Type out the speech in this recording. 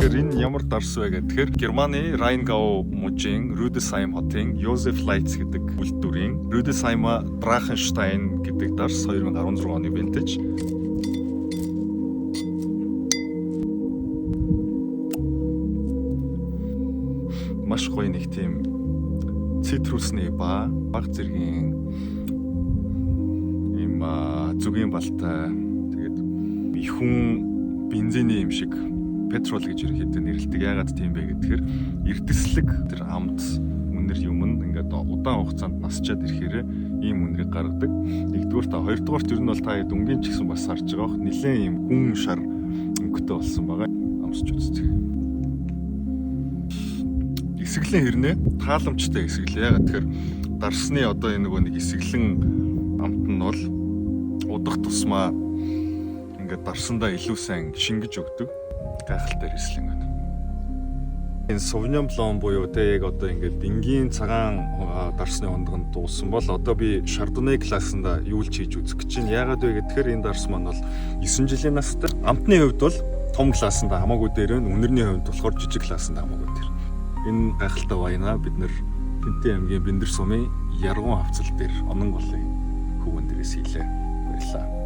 Тэгэхээр энэ ямар дарс вэ гэхээр Германы Rheingau мужийн Rüdesheim хотын Josef Leitz гэдэг үйлдвэрийн Rüdesheimer Drachenstein гэдэг дарс 2016 оны vintage. Маш гоё нэг тийм цитрусны баг зэргийн ийм зүгийн балтай тэгээд ихүн бензиний юм шиг петрол гэж ерөнхийдөө нэрлэдэг. Яагаад тийм бэ гэхээр эрдэслэг тэр амт үнэр юм ингээд удаан хугацаанд насчаад ирэхээр ийм үнэрийг гаргадаг. Нэгдүгээр та хоёрдугаарт ер нь бол та дүнгийн ч гэсэн бас харж байгаа. Нилээн ийм гүн шар өнгөтэй болсон байгаа. Амсч үзтээ. Эсэглэн хэрнээ тааламжтай эсэглээ. Яагаад тэгэхээр дарсны одоо энэ нөгөө нэг эсэглэн амт нь бол удах тусмаа ингээд дарсандаа илүү сайн шингэж өгдөг. Гайхалтай эслэн байна. Энэ Sauvignon Blanc буюу яг одоо ингээд энгийн цагаан дарсны хондгонд дуусан бол одоо би Chardonnay классанда юу л хийж үзэх гэж байна. Яагаад вэ гэхээр энэ дарс маань бол 9 жилийн настай. Амтны хувьд бол том классанда хамаагүй дээр байна. Үнэрний хувьд болохоор жижиг классанда хамаагүй дээр. Энэ гайхалтай вайна бид нэр Тэнтэн аймгийн Бэндэр сумын Яргуун хавцал дээр Онон голын хөвөн дээрээс хийлээ. Баярлалаа.